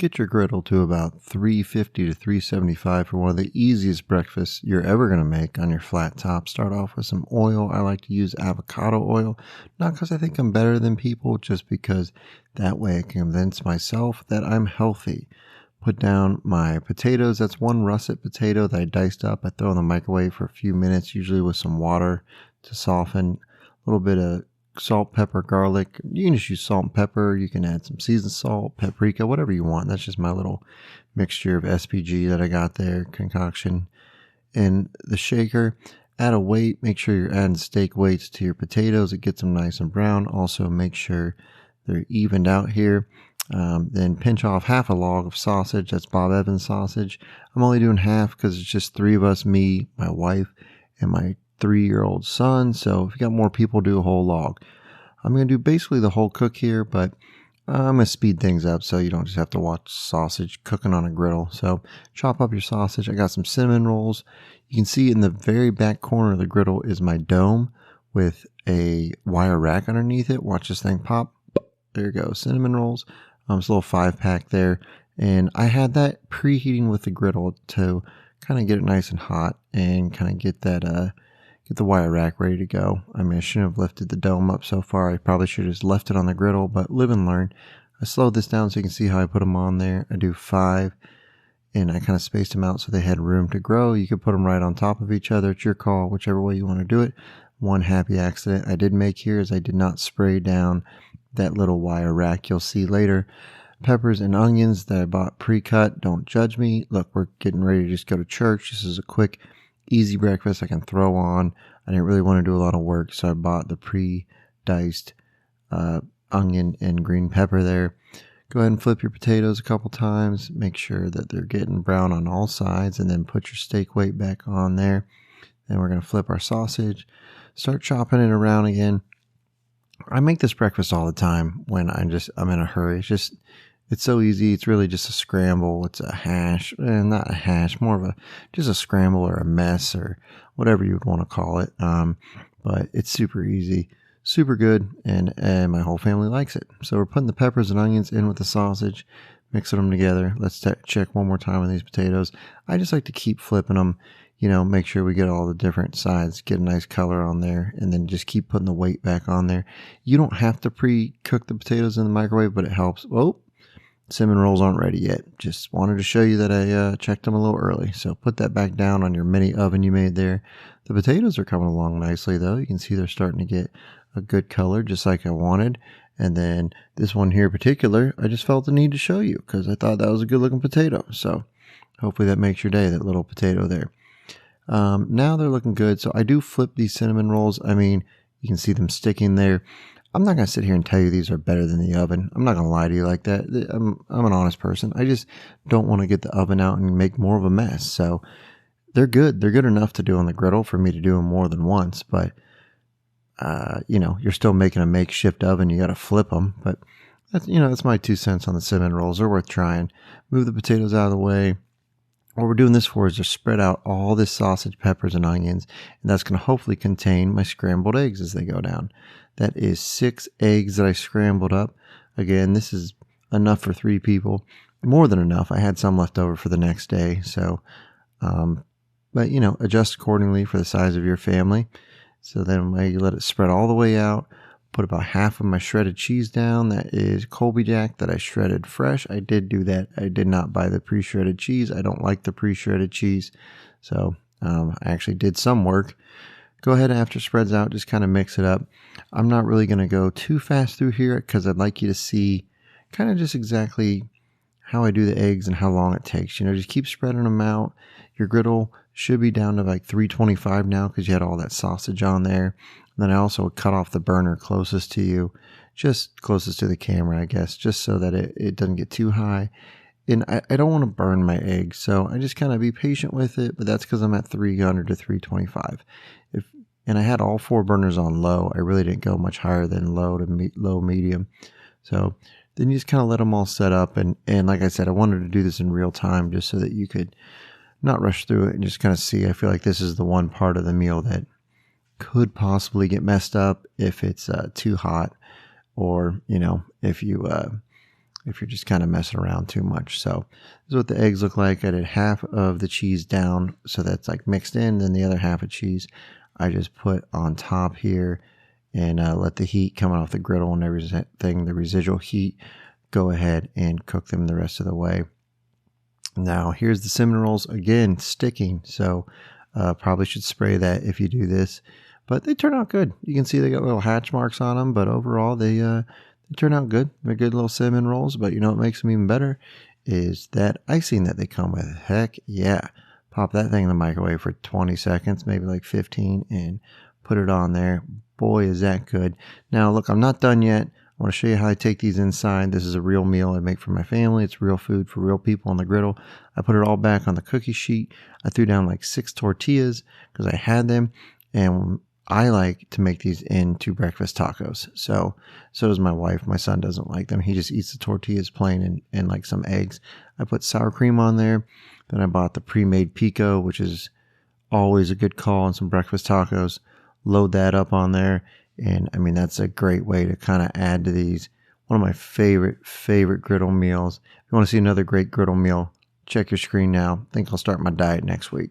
Get your griddle to about 350 to 375 for one of the easiest breakfasts you're ever going to make on your flat top. Start off with some oil. I like to use avocado oil, not because I think I'm better than people, just because that way I can convince myself that I'm healthy. Put down my potatoes. That's one russet potato that I diced up. I throw in the microwave for a few minutes, usually with some water to soften. A little bit of salt, pepper, garlic. You can just use salt and pepper. You can add some seasoned salt, paprika, whatever you want. That's just my little mixture of SPG that I got there, concoction. In the shaker, add a weight. Make sure you're adding steak weights to your potatoes. It gets them nice and brown. Also, make sure they're evened out here. Then pinch off half a log of sausage. That's Bob Evans sausage. I'm only doing half because it's just three of us, me, my wife, and my 3-year-old son. So if you got more people, do a whole log. I'm going to do basically the whole cook here, but I'm going to speed things up so you don't just have to watch sausage cooking on a griddle. So chop up your sausage. I got some cinnamon rolls. You can see in the very back corner of the griddle is my dome with a wire rack underneath it. Watch this thing pop. There you go. Cinnamon rolls. It's a little 5-pack there. And I had that preheating with the griddle to kind of get it nice and hot and kind of get that get the wire rack ready to go. I mean, I shouldn't have lifted the dome up so far. I probably should have just left it on the griddle, but live and learn. I slowed this down so you can see how I put them on there. I do 5, and I kind of spaced them out so they had room to grow. You could put them right on top of each other. It's your call, whichever way you want to do it. One happy accident I did make here is I did not spray down that little wire rack. You'll see later. Peppers and onions that I bought pre-cut. Don't judge me. Look, we're getting ready to just go to church. This is a quick, easy breakfast I can throw on. I didn't really want to do a lot of work, so I bought the pre-diced onion and green pepper there. Go ahead and flip your potatoes a couple times. Make sure that they're getting brown on all sides, and then put your steak weight back on there. Then we're going to flip our sausage. Start chopping it around again. I make this breakfast all the time when I'm in a hurry. It's so easy. It's really just a scramble. It's a hash, not a hash, more of just a scramble or a mess or whatever you would want to call it. But it's super easy, super good, and my whole family likes it. So we're putting the peppers and onions in with the sausage, mixing them together. Let's check one more time on these potatoes. I just like to keep flipping them, make sure we get all the different sides, get a nice color on there, and then just keep putting the weight back on there. You don't have to pre-cook the potatoes in the microwave, but it helps. Oh, cinnamon rolls aren't ready yet. Just wanted to show you that I checked them a little early. So put that back down on your mini oven you made there. The potatoes are coming along nicely though. You can see they're starting to get a good color just like I wanted. And then this one here in particular, I just felt the need to show you because I thought that was a good looking potato. So hopefully that makes your day, that little potato there. Now they're looking good. So I do flip these cinnamon rolls. I mean, you can see them sticking there. I'm not going to sit here and tell you these are better than the oven. I'm not going to lie to you like that. I'm an honest person. I just don't want to get the oven out and make more of a mess. So they're good. They're good enough to do on the griddle for me to do them more than once. But, you're still making a makeshift oven. You got to flip them. But, that's my 2 cents on the cinnamon rolls. They're worth trying. Move the potatoes out of the way. What we're doing this for is just spread out all this sausage, peppers, and onions. And that's going to hopefully contain my scrambled eggs as they go down. That is 6 eggs that I scrambled up. Again, this is enough for 3 people. More than enough. I had some left over for the next day. So, but adjust accordingly for the size of your family. So then you let it spread all the way out. Put about half of my shredded cheese down. That is Colby Jack that I shredded fresh. I did do that. I did not buy the pre-shredded cheese. I don't like the pre-shredded cheese. So I actually did some work. Go ahead after it spreads out, just kind of mix it up. I'm not really going to go too fast through here because I'd like you to see kind of just exactly how I do the eggs and how long it takes. Just keep spreading them out. Your griddle should be down to like 325 now because you had all that sausage on there. And then I also cut off the burner closest to you, just closest to the camera, I guess, just so that it doesn't get too high. And I don't want to burn my eggs, so I just kind of be patient with it, but that's because I'm at 300 to 325. And I had all 4 burners on low. I really didn't go much higher than low to low medium. So then you just kind of let them all set up. And like I said, I wanted to do this in real time just so that you could not rush through it and just kind of see. I feel like this is the one part of the meal that could possibly get messed up if it's too hot, or if you if you're just kind of messing around too much. So this is what the eggs look like. I did half of the cheese down, so that's like mixed in. Then the other half of cheese I just put on top here and let the heat come off the griddle and everything, the residual heat, go ahead and cook them the rest of the way. Now here's the cinnamon rolls, again sticking, so probably should spray that if you do this, but they turn out good. You can see they got little hatch marks on them, but overall they turn out good. They're good little cinnamon rolls. But you know what makes them even better is that icing that they come with. Heck yeah. Pop that thing in the microwave for 20 seconds, maybe like 15, and put it on there. Boy, is that good. Now look, I'm not done yet. I want to show you how I take these inside. This is a real meal I make for my family. It's real food for real people on the griddle. I put it all back on the cookie sheet. I threw down like 6 tortillas because I had them, and I like to make these into breakfast tacos. So does my wife. My son doesn't like them. He just eats the tortillas plain and like some eggs. I put sour cream on there. Then I bought the pre-made pico, which is always a good call on some breakfast tacos. Load that up on there. And I mean, that's a great way to kind of add to these. One of my favorite griddle meals. If you want to see another great griddle meal, check your screen now. I think I'll start my diet next week.